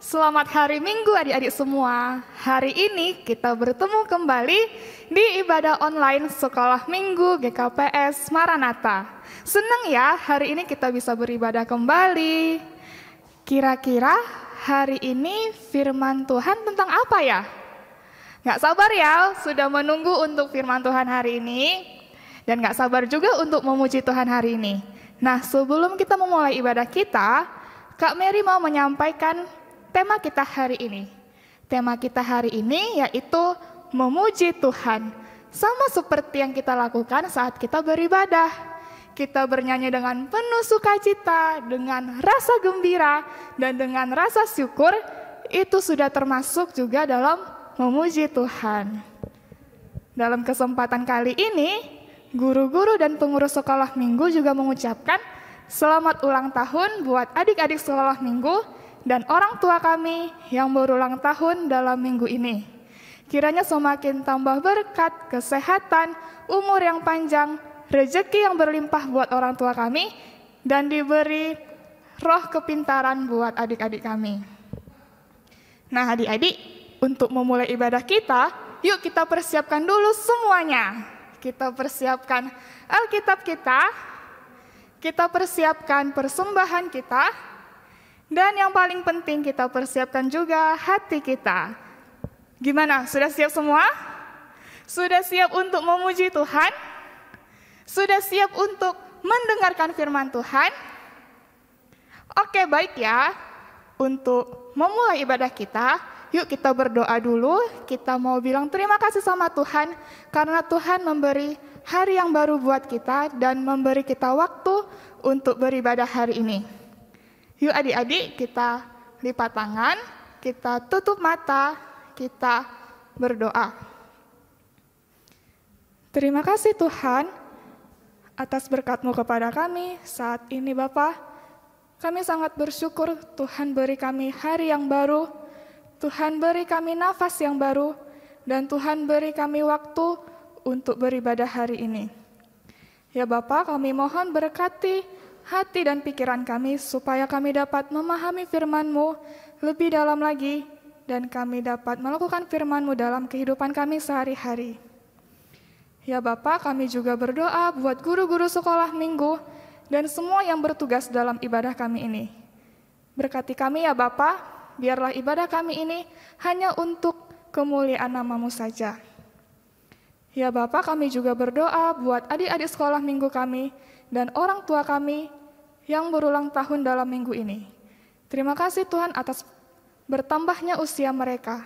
Selamat hari Minggu adik-adik semua. Hari ini kita bertemu kembali di ibadah online Sekolah Minggu GKPS Maranatha. Senang ya hari ini kita bisa beribadah kembali. Kira-kira hari ini firman Tuhan tentang apa ya? Gak sabar ya, sudah menunggu untuk firman Tuhan hari ini. Dan gak sabar juga untuk memuji Tuhan hari ini. Nah, sebelum kita memulai ibadah kita, Kak Mary mau menyampaikan tema kita hari ini. Tema kita hari ini yaitu memuji Tuhan. Sama seperti yang kita lakukan saat kita beribadah. Kita bernyanyi dengan penuh sukacita, dengan rasa gembira, dan dengan rasa syukur. Itu sudah termasuk juga dalam memuji Tuhan. Dalam kesempatan kali ini, guru-guru dan pengurus sekolah minggu juga mengucapkan selamat ulang tahun buat adik-adik sekolah minggu dan orang tua kami yang berulang tahun dalam minggu ini. Kiranya semakin tambah berkat, kesehatan, umur yang panjang, rezeki yang berlimpah buat orang tua kami, dan diberi roh kepintaran buat adik-adik kami. Nah adik-adik, untuk memulai ibadah kita, yuk kita persiapkan dulu semuanya. Kita persiapkan Alkitab kita persiapkan persembahan kita, dan yang paling penting kita persiapkan juga hati kita. Gimana? Sudah siap semua? Sudah siap untuk memuji Tuhan? Sudah siap untuk mendengarkan firman Tuhan? Oke, baik ya. Untuk memulai ibadah kita, yuk kita berdoa dulu. Kita mau bilang terima kasih sama Tuhan karena Tuhan memberi hari yang baru buat kita dan memberi kita waktu untuk beribadah hari ini. Yuk adik-adik kita lipat tangan, kita tutup mata, kita berdoa. Terima kasih Tuhan atas berkat-Mu kepada kami saat ini Bapa. Kami sangat bersyukur Tuhan beri kami hari yang baru, Tuhan beri kami nafas yang baru, dan Tuhan beri kami waktu untuk beribadah hari ini. Ya Bapa, kami mohon berkati hati dan pikiran kami supaya kami dapat memahami firman-Mu lebih dalam lagi dan kami dapat melakukan firman-Mu dalam kehidupan kami sehari-hari. Ya Bapa, kami juga berdoa buat guru-guru sekolah minggu dan semua yang bertugas dalam ibadah kami ini. Berkati kami ya Bapa, biarlah ibadah kami ini hanya untuk kemuliaan nama-Mu saja. Ya Bapa, kami juga berdoa buat adik-adik sekolah minggu kami dan orang tua kami yang berulang tahun dalam minggu ini. Terima kasih Tuhan atas bertambahnya usia mereka.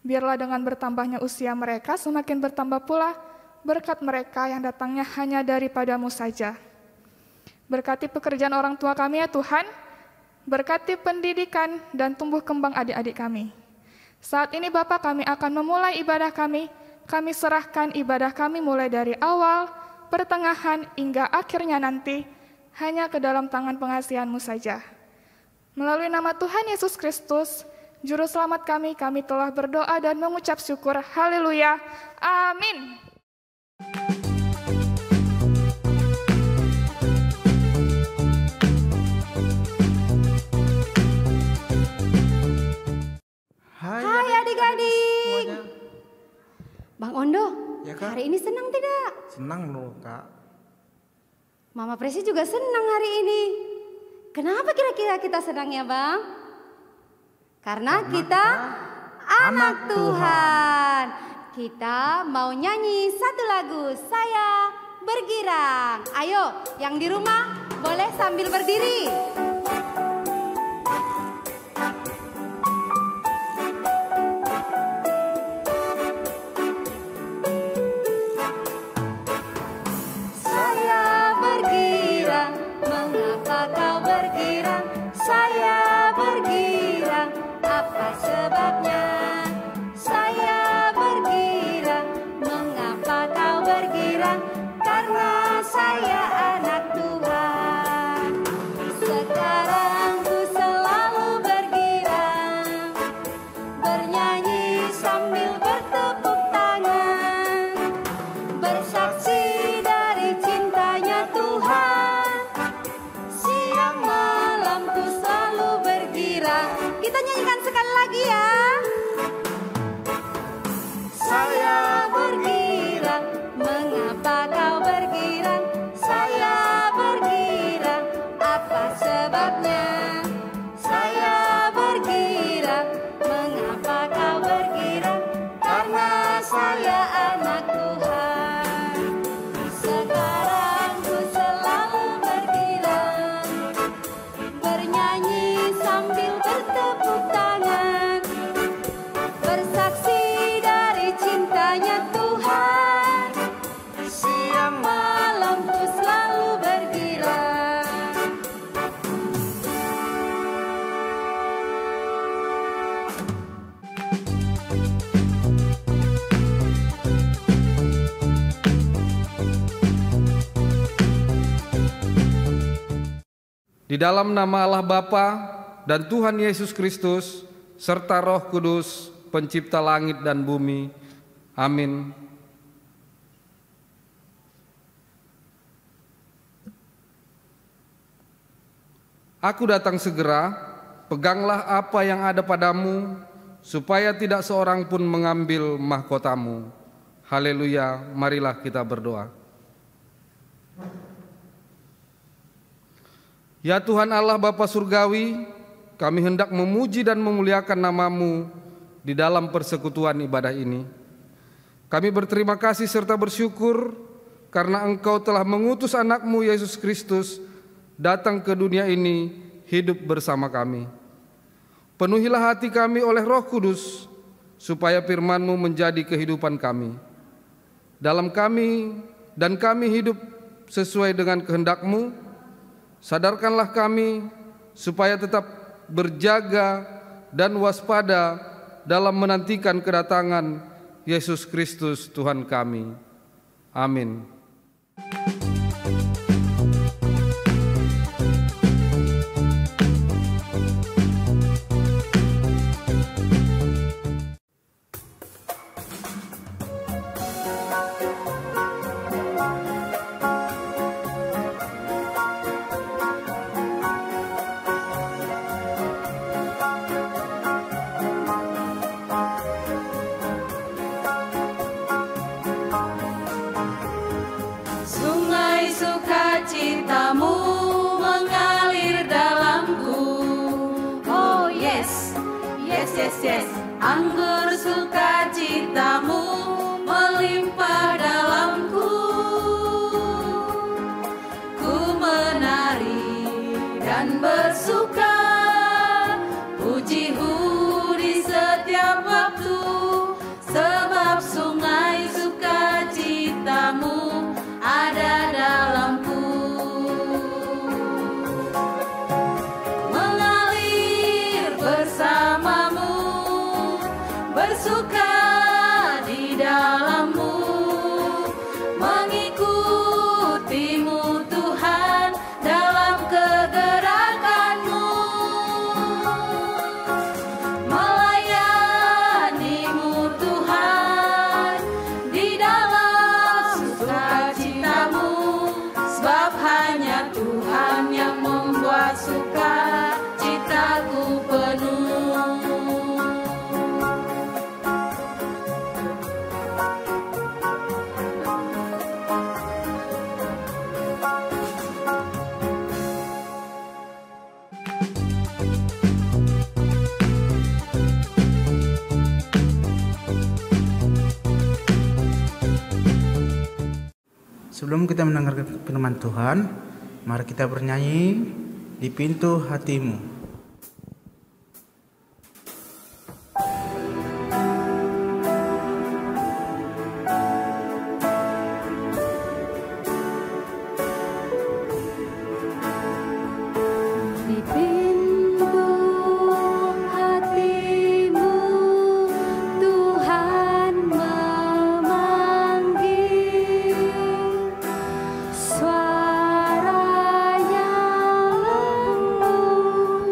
Biarlah dengan bertambahnya usia mereka semakin bertambah pula berkat mereka yang datangnya hanya daripada-Mu saja. Berkati pekerjaan orang tua kami ya Tuhan, berkati pendidikan dan tumbuh kembang adik-adik kami. Saat ini Bapa, kami akan memulai ibadah kami serahkan ibadah kami mulai dari awal, pertengahan, hingga akhirnya nanti, hanya ke dalam tangan pengasihan-Mu saja. Melalui nama Tuhan Yesus Kristus, Juru Selamat kami telah berdoa dan mengucap syukur. Haleluya. Amin. Hai adik-adik. Bang Ondo, ya, Kak? hari ini senang tidak? Senang loh Kak. Mama Presi juga senang hari ini. Kenapa kira-kira kita senang ya Bang? Karena kita anak Tuhan. Kita mau nyanyi satu lagu, Saya Bergirang. Ayo, yang di rumah boleh sambil berdiri. Kita nyanyi Di dalam nama Allah Bapa dan Tuhan Yesus Kristus serta Roh Kudus, pencipta langit dan bumi. Amin. Aku datang segera, peganglah apa yang ada padamu, supaya tidak seorang pun mengambil mahkotamu. Haleluya, marilah kita berdoa. Ya Tuhan Allah Bapa Surgawi, kami hendak memuji dan memuliakan nama-Mu di dalam persekutuan ibadah ini. Kami berterima kasih serta bersyukur karena Engkau telah mengutus anak-Mu Yesus Kristus datang ke dunia ini hidup bersama kami. Penuhilah hati kami oleh Roh Kudus, supaya firman-Mu menjadi kehidupan kami. Dalam kami dan kami hidup sesuai dengan kehendak-Mu, sadarkanlah kami supaya tetap berjaga dan waspada dalam menantikan kedatangan Yesus Kristus Tuhan kami. Amin. Citamu mengalir dalamku. Oh yes, yes, yes, yes. Anggur sukacitamu melimpah dalamku. Ku menari dan bersuka, pujimu di setiap waktu, sebab sungai sukacitamu ada dalamku. Bersamamu, bersuka di dalam-Mu, mengikutimu Tuhan dalam kegerakan-Mu, melayani-Mu Tuhan di dalam sukacita-Mu, sebab hanya Tuhan yang membuat sukacitaku penuh. Sebelum kita mendengarkan firman Tuhan, mari kita bernyanyi di pintu hatimu. Suaranya lembut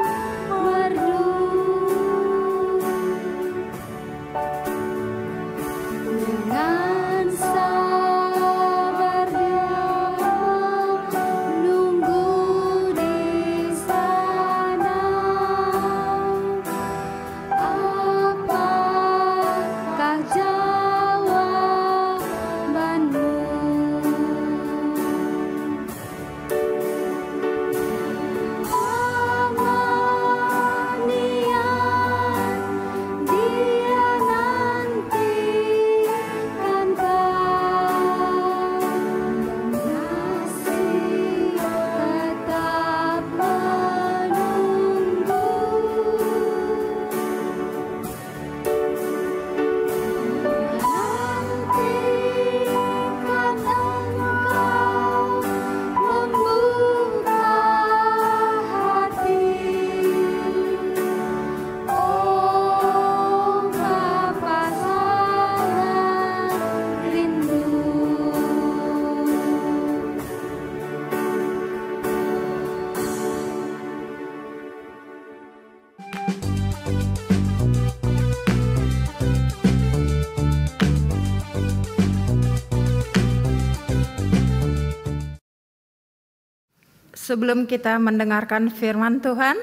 Sebelum kita mendengarkan firman Tuhan,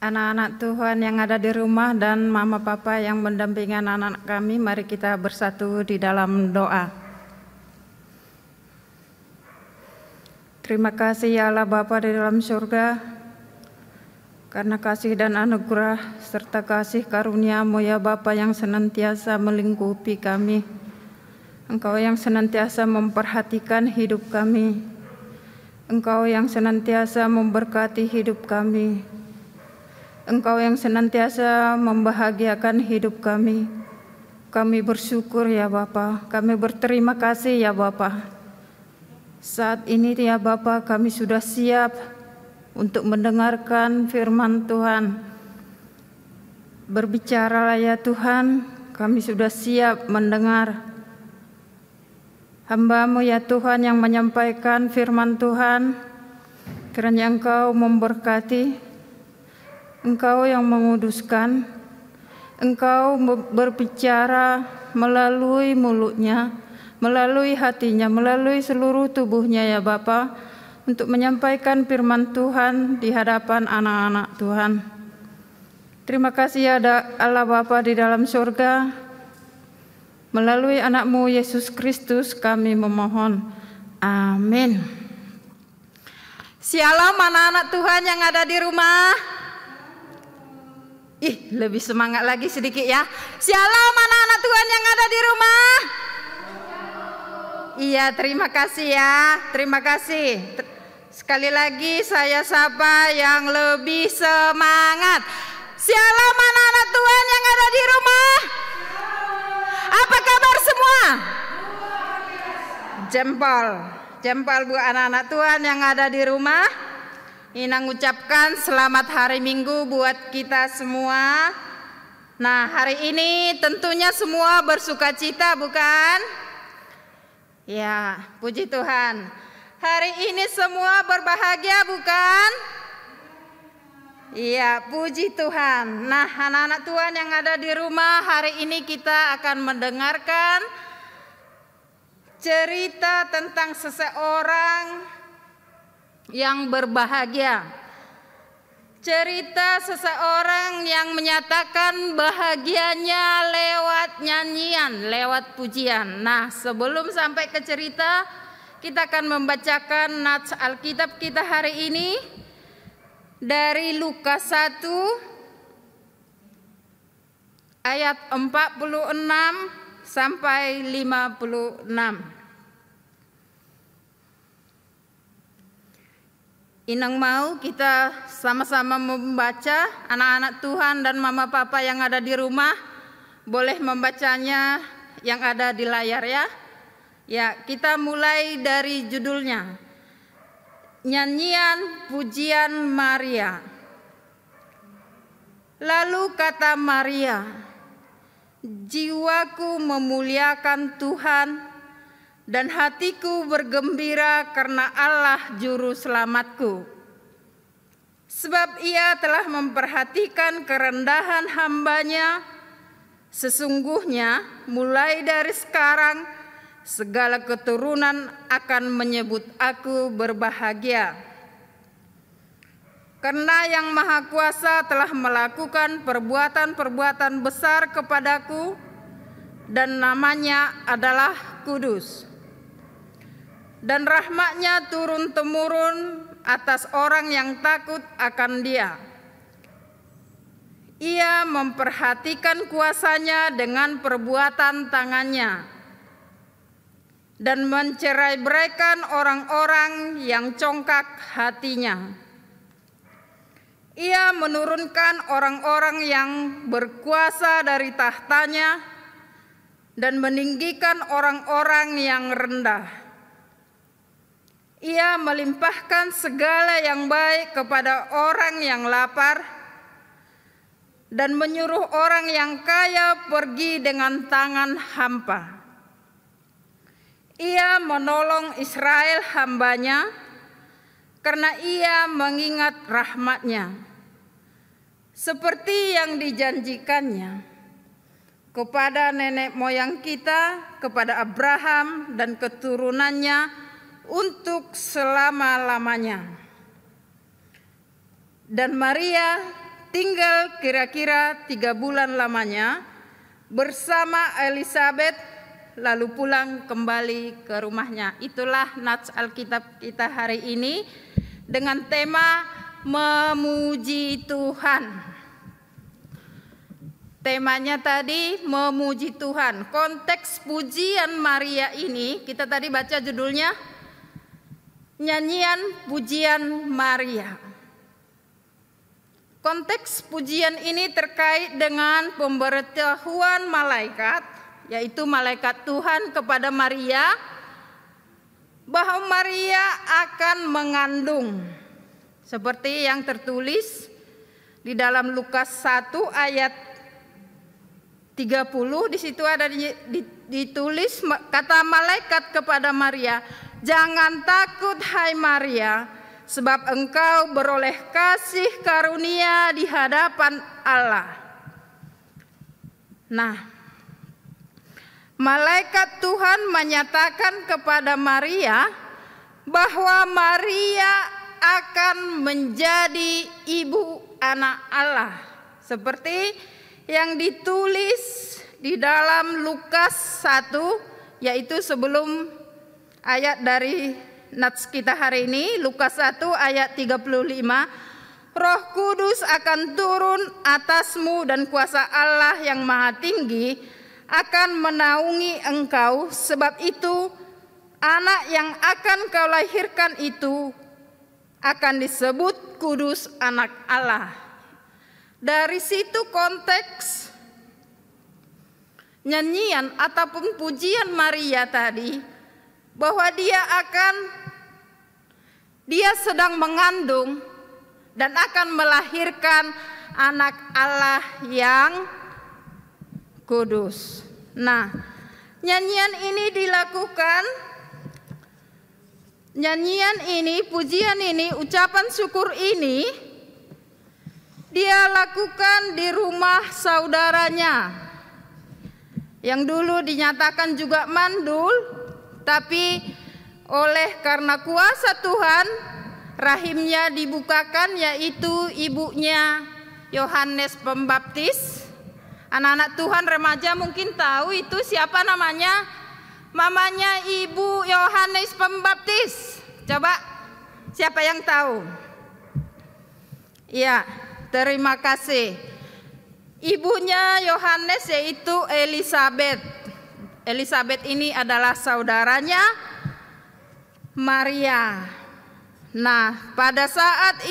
anak-anak Tuhan yang ada di rumah dan mama papa yang mendampingi anak-anak kami, mari kita bersatu di dalam doa. Terima kasih ya Allah Bapa di dalam surga, karena kasih dan anugerah serta kasih karunia-Mu ya Bapa yang senantiasa melingkupi kami. Engkau yang senantiasa memperhatikan hidup kami. Engkau yang senantiasa memberkati hidup kami. Engkau yang senantiasa membahagiakan hidup kami. Kami bersyukur ya Bapa. Kami berterima kasih ya Bapa. Saat ini ya Bapa, kami sudah siap untuk mendengarkan firman Tuhan. Berbicaralah ya Tuhan, kami sudah siap mendengar. Hamba-Mu ya Tuhan yang menyampaikan firman Tuhan, kiranya Engkau memberkati, Engkau yang menguduskan, Engkau berbicara melalui mulutnya, melalui hatinya, melalui seluruh tubuhnya ya Bapa, untuk menyampaikan firman Tuhan di hadapan anak-anak Tuhan. Terima kasih ya Allah Bapa di dalam surga. Melalui anak-Mu Yesus Kristus kami memohon. Amin. Shalom anak-anak Tuhan yang ada di rumah. Lebih semangat lagi sedikit ya. Shalom anak-anak Tuhan yang ada di rumah. Iya, terima kasih ya. Terima kasih. Sekali lagi saya sapa yang lebih semangat. Shalom anak-anak Tuhan yang ada di rumah. Apa kabar semua? Jempol buat anak-anak Tuhan yang ada di rumah. Inang ucapkan selamat hari Minggu buat kita semua. Nah, hari ini tentunya semua bersukacita, bukan? Ya, puji Tuhan. Hari ini semua berbahagia, bukan? Iya, puji Tuhan. Nah, anak-anak Tuhan yang ada di rumah, hari ini kita akan mendengarkan cerita tentang seseorang yang berbahagia. Cerita seseorang yang menyatakan bahagianya lewat nyanyian, lewat pujian. Nah, sebelum sampai ke cerita, kita akan membacakan nats Alkitab kita hari ini dari Lukas 1 ayat 46 sampai 56. Inang mau kita sama-sama membaca, anak-anak Tuhan dan mama papa yang ada di rumah boleh membacanya yang ada di layar ya. Ya, kita mulai dari judulnya. Nyanyian pujian Maria. Lalu kata Maria, jiwaku memuliakan Tuhan dan hatiku bergembira karena Allah juru selamatku. Sebab Ia telah memperhatikan kerendahan hamba-Nya. Sesungguhnya mulai dari sekarang segala keturunan akan menyebut aku berbahagia. Karena Yang Maha Kuasa telah melakukan perbuatan-perbuatan besar kepadaku dan namanya adalah kudus. Dan rahmat-Nya turun-temurun atas orang yang takut akan Dia. Ia memperhatikan kuasa-Nya dengan perbuatan tangan-Nya dan mencerai-beraikan orang-orang yang congkak hatinya. Ia menurunkan orang-orang yang berkuasa dari tahtanya dan meninggikan orang-orang yang rendah. Ia melimpahkan segala yang baik kepada orang yang lapar dan menyuruh orang yang kaya pergi dengan tangan hampa. Ia menolong Israel hamba-Nya karena Ia mengingat rahmat-Nya, seperti yang dijanjikannya kepada nenek moyang kita, kepada Abraham dan keturunannya untuk selama-lamanya. Dan Maria tinggal kira-kira 3 bulan lamanya bersama Elizabeth, lalu pulang kembali ke rumahnya. Itulah nats Alkitab kita hari ini dengan tema memuji Tuhan. Temanya tadi memuji Tuhan. Konteks pujian Maria ini kita tadi baca judulnya Nyanyian Pujian Maria. Konteks pujian ini terkait dengan pemberitahuan malaikat, yaitu malaikat Tuhan kepada Maria bahwa Maria akan mengandung. Seperti yang tertulis di dalam Lukas 1 ayat 30, di situ ada ditulis kata malaikat kepada Maria, "Jangan takut hai Maria, sebab engkau beroleh kasih karunia di hadapan Allah." Nah, malaikat Tuhan menyatakan kepada Maria bahwa Maria akan menjadi ibu anak Allah, seperti yang ditulis di dalam Lukas 1, yaitu sebelum ayat dari nats kita hari ini, Lukas 1 ayat 35, "Roh Kudus akan turun atasmu dan kuasa Allah yang Maha Tinggi akan menaungi engkau, sebab itu anak yang akan kau lahirkan itu akan disebut kudus anak Allah." Dari situ konteks nyanyian ataupun pujian Maria tadi, bahwa dia sedang mengandung dan akan melahirkan anak Allah yang kudus. Nah, pujian ini, ucapan syukur ini dia lakukan di rumah saudaranya yang dulu dinyatakan juga mandul, tapi karena kuasa Tuhan rahimnya dibukakan, yaitu ibunya Yohanes Pembaptis. Anak-anak Tuhan remaja mungkin tahu itu siapa namanya? Mamanya Ibu Yohanes Pembaptis. Coba siapa yang tahu? Ya, terima kasih. Ibunya Yohanes yaitu Elizabeth. Elizabeth ini adalah saudaranya Maria. Nah, pada saat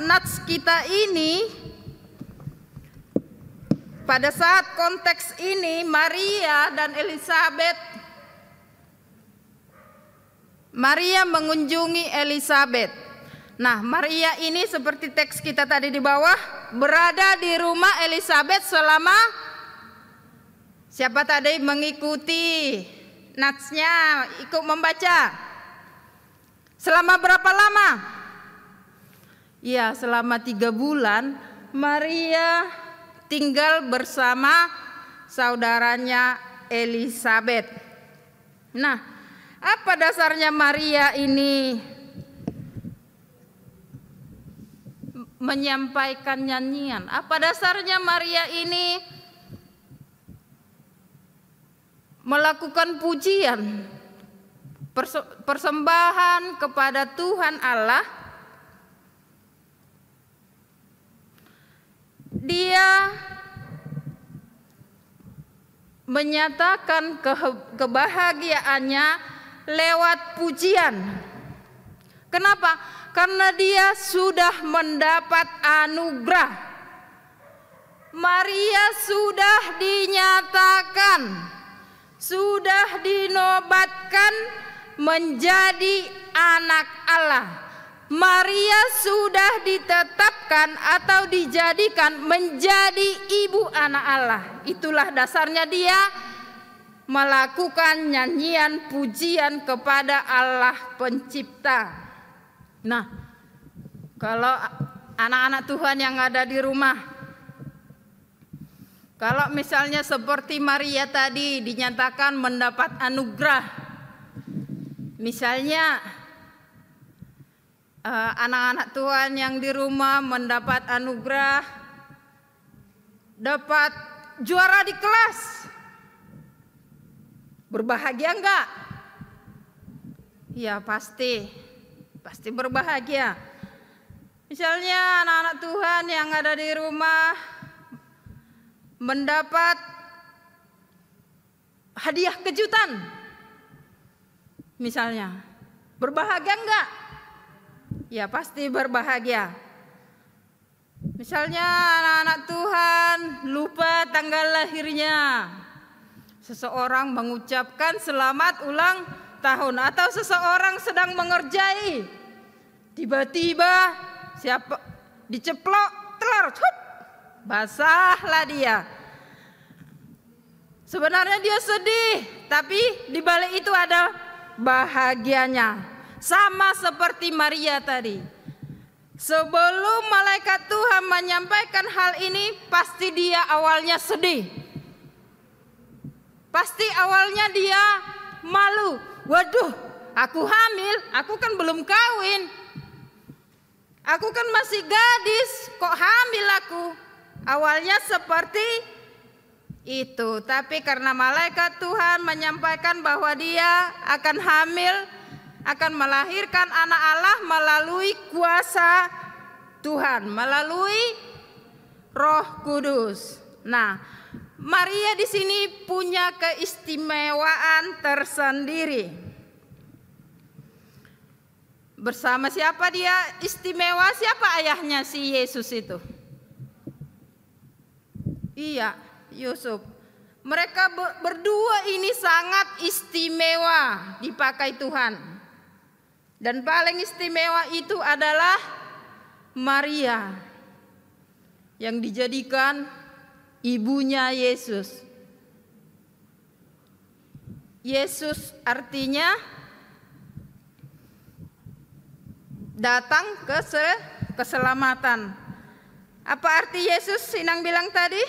nats kita ini, pada saat konteks ini, Maria dan Elizabeth, Maria mengunjungi Elizabeth. Nah, Maria ini seperti teks kita tadi di bawah, berada di rumah Elizabeth selama, siapa tadi mengikuti natsnya, ikut membaca? Selama berapa lama? Ya, selama 3 bulan Maria tinggal bersama saudaranya Elizabeth. Nah, apa dasarnya Maria ini menyampaikan nyanyian? Apa dasarnya Maria ini melakukan pujian, persembahan kepada Tuhan Allah? Dia menyatakan kebahagiaannya lewat pujian. Kenapa? Karena dia sudah mendapat anugerah. Maria sudah dinyatakan, sudah dinobatkan menjadi anak Allah. Maria sudah ditetapkan atau dijadikan menjadi ibu anak Allah. Itulah dasarnya dia melakukan nyanyian pujian kepada Allah Pencipta. Nah, kalau anak-anak Tuhan yang ada di rumah, kalau misalnya seperti Maria tadi dinyatakan mendapat anugerah, Misalnya anak-anak Tuhan yang di rumah mendapat anugerah, dapat juara di kelas. Berbahagia enggak? Ya pasti berbahagia. Misalnya anak-anak Tuhan yang ada di rumah mendapat hadiah kejutan. Misalnya, berbahagia enggak? Ya pasti berbahagia. Misalnya anak-anak Tuhan lupa tanggal lahirnya. Seseorang mengucapkan selamat ulang tahun atau seseorang sedang mengerjai. Tiba-tiba siapa diceplok telur, basahlah dia. Sebenarnya dia sedih, tapi di balik itu ada bahagianya. Sama seperti Maria tadi. Sebelum malaikat Tuhan menyampaikan hal ini, pasti dia awalnya sedih. Pasti awalnya dia malu. Waduh, aku hamil, aku kan belum kawin. Aku kan masih gadis, kok hamil aku? Awalnya seperti itu, tapi karena malaikat Tuhan menyampaikan bahwa dia akan hamil, akan melahirkan anak Allah melalui kuasa Tuhan, melalui Roh Kudus. Nah, Maria di sini punya keistimewaan tersendiri. Bersama siapa dia istimewa? Siapa ayahnya si Yesus itu? Iya, Yusuf. Mereka berdua ini sangat istimewa dipakai Tuhan. Dan paling istimewa itu adalah Maria yang dijadikan ibunya Yesus. Yesus artinya datang ke keselamatan. Apa arti Yesus Inang bilang tadi?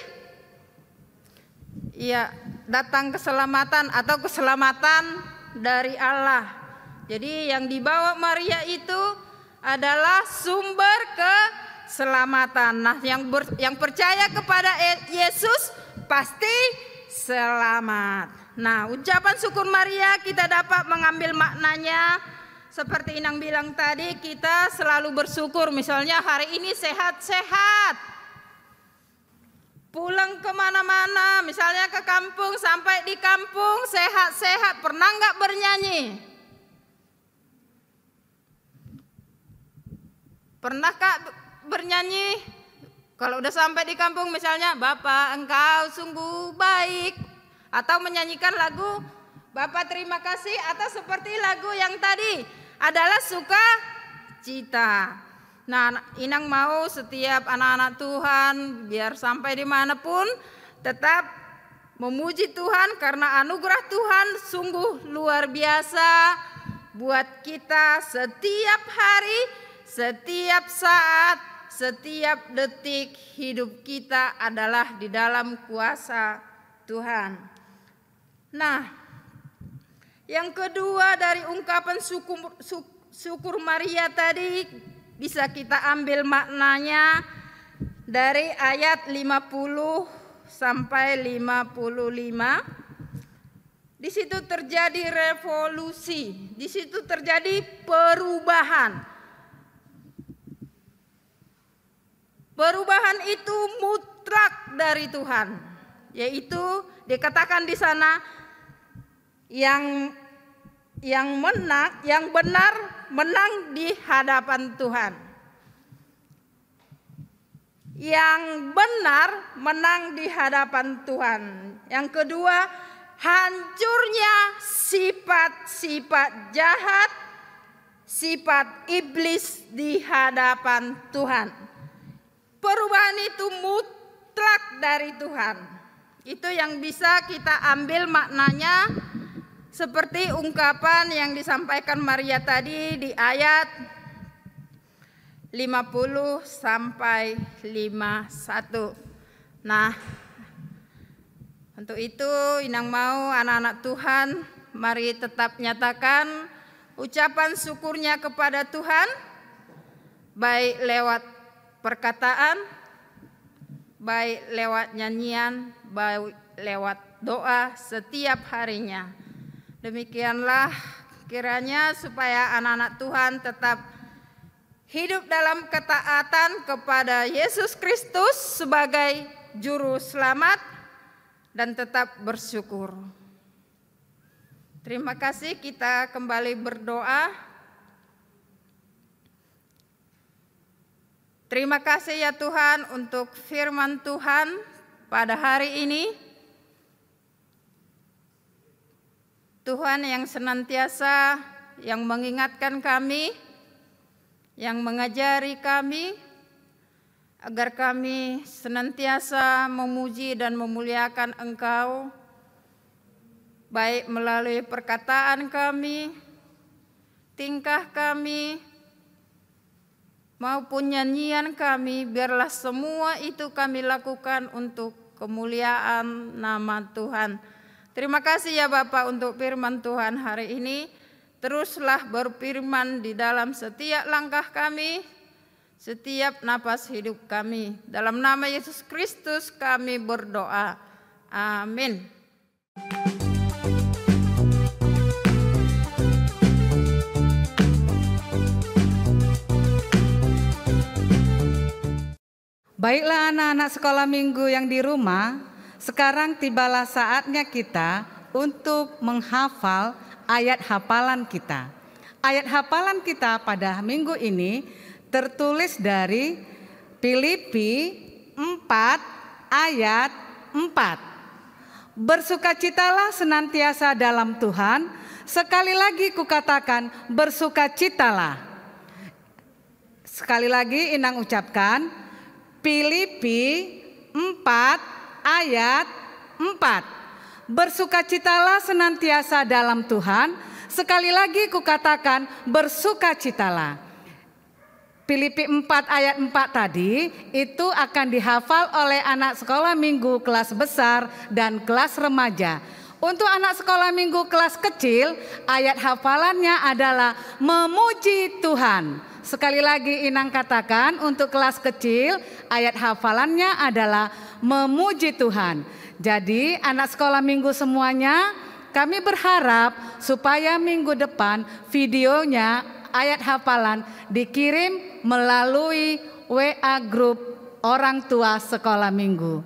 Ya, datang keselamatan atau keselamatan dari Allah. Jadi yang dibawa Maria itu adalah sumber keselamatan. Nah, yang percaya kepada Yesus pasti selamat. Nah, ucapan syukur Maria kita dapat mengambil maknanya seperti Inang bilang tadi, kita selalu bersyukur. Misalnya hari ini sehat-sehat, pulang kemana-mana, misalnya ke kampung, sampai di kampung sehat-sehat. Pernah nggak bernyanyi? Pernah Kak bernyanyi? Kalau udah sampai di kampung misalnya, Bapak engkau sungguh baik, atau menyanyikan lagu Bapak terima kasih, atau seperti lagu yang tadi adalah sukacita. Nah, Inang mau setiap anak-anak Tuhan biar sampai dimanapun tetap memuji Tuhan, karena anugerah Tuhan sungguh luar biasa buat kita setiap hari, setiap saat, setiap detik hidup kita adalah di dalam kuasa Tuhan. Nah, yang kedua dari ungkapan syukur Maria tadi bisa kita ambil maknanya dari ayat 50 sampai 55. Di situ terjadi revolusi, di situ terjadi perubahan. Perubahan itu mutlak dari Tuhan, yaitu dikatakan di sana yang benar menang di hadapan Tuhan. Yang benar menang di hadapan Tuhan. Yang kedua, hancurnya sifat-sifat jahat, sifat iblis di hadapan Tuhan. Perubahan itu mutlak dari Tuhan. Itu yang bisa kita ambil maknanya, seperti ungkapan yang disampaikan Maria tadi di ayat 50 sampai 51. Nah, untuk itu Inang mau anak-anak Tuhan, mari tetap nyatakan ucapan syukurnya kepada Tuhan, baik lewat perkataan, baik lewat nyanyian, baik lewat doa setiap harinya. Demikianlah kiranya supaya anak-anak Tuhan tetap hidup dalam ketaatan kepada Yesus Kristus sebagai juru selamat dan tetap bersyukur. Terima kasih, kita kembali berdoa. Terima kasih ya Tuhan untuk firman Tuhan pada hari ini. Tuhan yang senantiasa yang mengingatkan kami, yang mengajari kami, agar kami senantiasa memuji dan memuliakan Engkau, baik melalui perkataan kami, tingkah kami, maupun nyanyian kami. Biarlah semua itu kami lakukan untuk kemuliaan nama Tuhan. Terima kasih ya Bapak untuk firman Tuhan hari ini. Teruslah berfirman di dalam setiap langkah kami, setiap napas hidup kami. Dalam nama Yesus Kristus kami berdoa. Amin. Baiklah anak-anak sekolah minggu yang di rumah, sekarang tibalah saatnya kita untuk menghafal ayat hafalan kita. Ayat hafalan kita pada minggu ini tertulis dari Filipi 4 ayat 4. Bersukacitalah senantiasa dalam Tuhan. Sekali lagi kukatakan bersukacitalah. Sekali lagi Inang ucapkan Filipi 4 ayat 4. Bersukacitalah senantiasa dalam Tuhan. Sekali lagi kukatakan bersukacitalah. Filipi 4 ayat 4 tadi itu akan dihafal oleh anak sekolah minggu kelas besar dan kelas remaja. Untuk anak sekolah minggu kelas kecil, ayat hafalannya adalah memuji Tuhan. Sekali lagi Inang katakan, untuk kelas kecil ayat hafalannya adalah memuji Tuhan. Jadi anak sekolah minggu semuanya, kami berharap supaya minggu depan videonya ayat hafalan dikirim melalui WA grup orang tua sekolah minggu.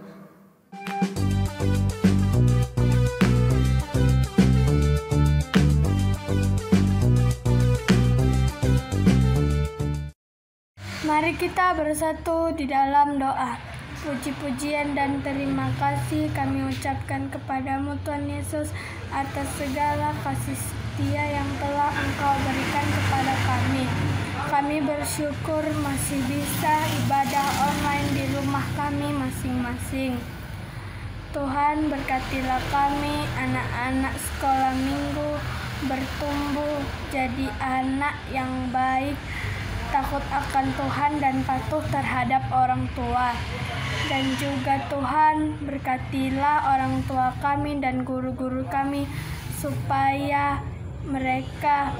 Mari kita bersatu di dalam doa. Puji-pujian dan terima kasih kami ucapkan kepadamu Tuhan Yesus atas segala kasih setia yang telah Engkau berikan kepada kami. Kami bersyukur masih bisa ibadah online di rumah kami masing-masing. Tuhan berkatilah kami anak-anak sekolah minggu bertumbuh jadi anak yang baik, takut akan Tuhan dan patuh terhadap orang tua. Dan juga Tuhan berkatilah orang tua kami dan guru-guru kami supaya mereka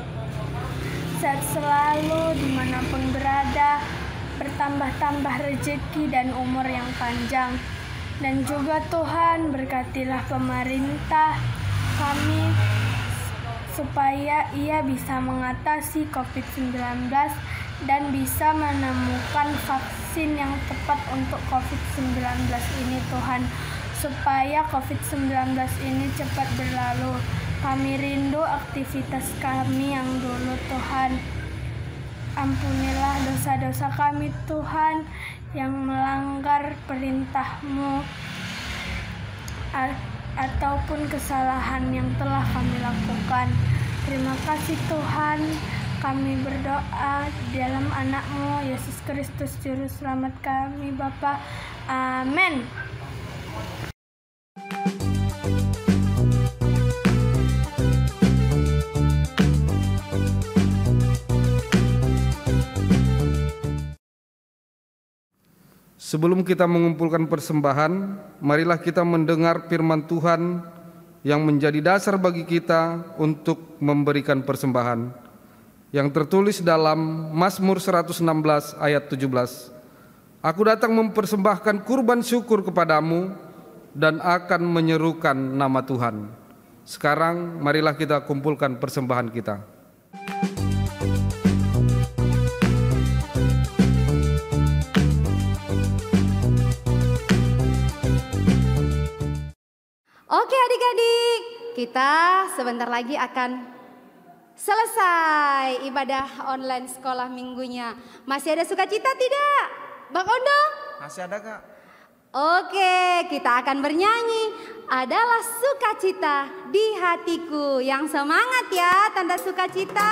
sehat selalu dimanapun berada, bertambah-tambah rezeki dan umur yang panjang. Dan juga Tuhan berkatilah pemerintah kami supaya ia bisa mengatasi COVID-19 dan bisa menemukan vaksin yang tepat untuk COVID-19 ini Tuhan, supaya COVID-19 ini cepat berlalu. Kami rindu aktivitas kami yang dulu Tuhan. Ampunilah dosa-dosa kami Tuhan yang melanggar perintah-Mu ataupun kesalahan yang telah kami lakukan. Terima kasih Tuhan. Kami berdoa dalam anak-Mu Yesus Kristus Juru Selamat kami Bapa. Amin. Sebelum kita mengumpulkan persembahan, marilah kita mendengar firman Tuhan yang menjadi dasar bagi kita untuk memberikan persembahan. yang tertulis dalam Mazmur 116 ayat 17. Aku datang mempersembahkan kurban syukur kepadamu dan akan menyerukan nama Tuhan. Sekarang marilah kita kumpulkan persembahan kita. Oke adik-adik, kita sebentar lagi akan selesai ibadah online sekolah minggunya. Masih ada sukacita tidak, Bang Ondo? Masih ada, Kak. Oke, kita akan bernyanyi Adalah Sukacita di Hatiku. Yang semangat ya, tanda sukacita.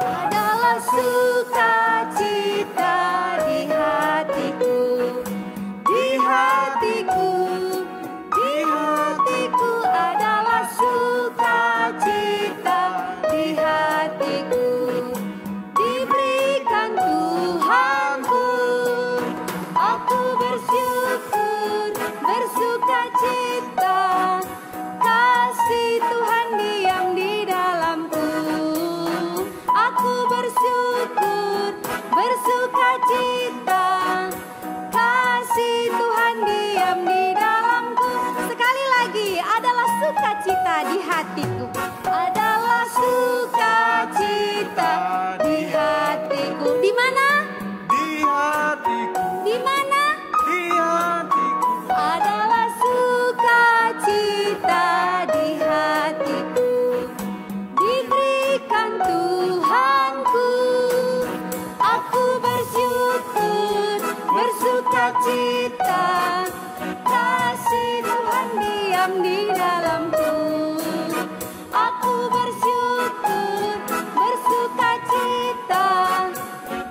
Adalah sukacita di hatiku, di hatiku, di hatiku adalah sukacita di hatiku, diberikan Tuhanku. Aku bersyukur, bersukacita, kasih Tuhan diam di dalamku. Aku bersyukur, bersukacita, kasih Tuhan diam di dalamku. Sekali lagi, adalah sukacita di hatiku, adalah sukacita di hatiku. Di mana? Di hatiku, Di mana? di hatiku. Adalah sukacita di hatiku, diberikan Tuhanku. Aku bersyukur, bersukacita, kasih Tuhan diam di dalamku. Aku bersyukur, bersukacita,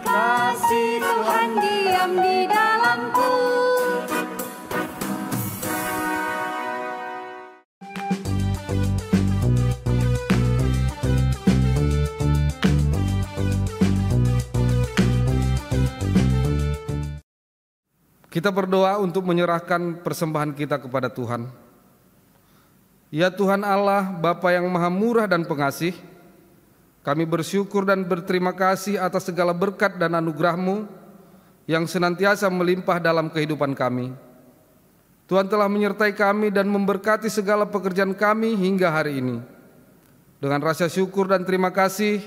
kasih Tuhan diam di dalamku. Kita berdoa untuk menyerahkan persembahan kita kepada Tuhan. Ya Tuhan Allah, Bapa yang Maha Murah dan Pengasih, kami bersyukur dan berterima kasih atas segala berkat dan anugerah-Mu yang senantiasa melimpah dalam kehidupan kami. Tuhan telah menyertai kami dan memberkati segala pekerjaan kami hingga hari ini. Dengan rasa syukur dan terima kasih,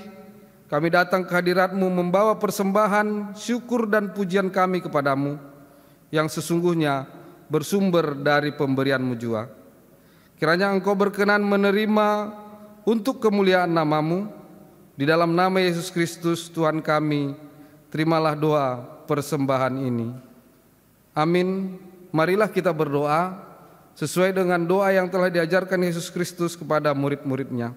kami datang ke hadirat-Mu membawa persembahan, syukur dan pujian kami kepadamu, yang sesungguhnya bersumber dari pemberian-Mu jua. Kiranya Engkau berkenan menerima untuk kemuliaan nama-Mu. Di dalam nama Yesus Kristus Tuhan kami, terimalah doa persembahan ini. Amin. Marilah kita berdoa sesuai dengan doa yang telah diajarkan Yesus Kristus kepada murid-muridnya.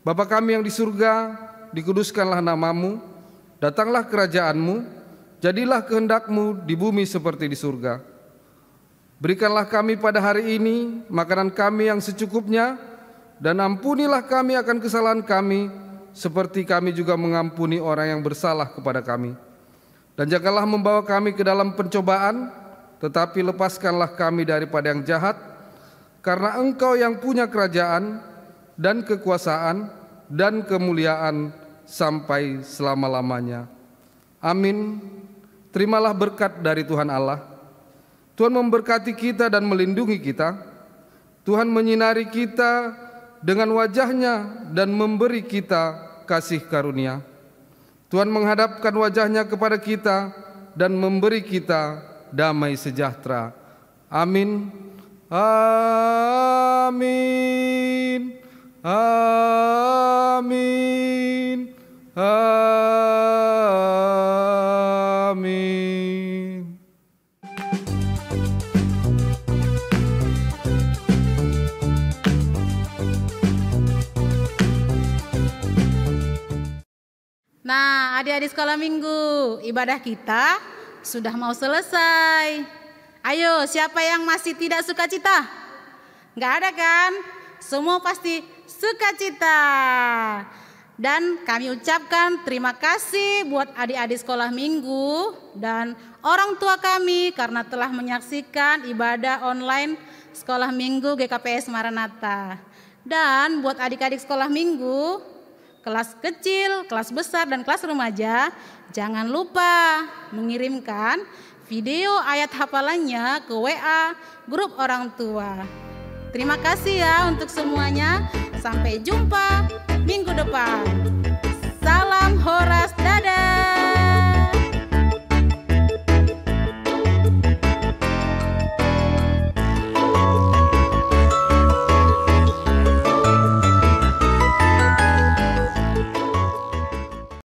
Bapa kami yang di surga, dikuduskanlah nama-Mu, datanglah kerajaan-Mu, jadilah kehendak-Mu di bumi seperti di surga. Berikanlah kami pada hari ini makanan kami yang secukupnya, dan ampunilah kami akan kesalahan kami, seperti kami juga mengampuni orang yang bersalah kepada kami. Dan janganlah membawa kami ke dalam pencobaan, tetapi lepaskanlah kami daripada yang jahat, karena Engkau yang punya kerajaan dan kekuasaan dan kemuliaan sampai selama-lamanya. Amin. Terimalah berkat dari Tuhan Allah. Tuhan memberkati kita dan melindungi kita. Tuhan menyinari kita dengan wajah-Nya dan memberi kita kasih karunia. Tuhan menghadapkan wajah-Nya kepada kita dan memberi kita damai sejahtera. Amin. Amin. Amin. Amin. Nah, adik-adik sekolah minggu, ibadah kita sudah mau selesai. Ayo, siapa yang masih tidak sukacita? Nggak ada kan? Semua pasti sukacita. Dan kami ucapkan terima kasih buat adik-adik sekolah minggu dan orang tua kami karena telah menyaksikan ibadah online sekolah minggu GKPS Maranatha. Dan buat adik-adik sekolah minggu, kelas kecil, kelas besar, dan kelas remaja, jangan lupa mengirimkan video ayat hafalannya ke WA grup orang tua. Terima kasih ya untuk semuanya. Sampai jumpa minggu depan. Salam Horas, dadah.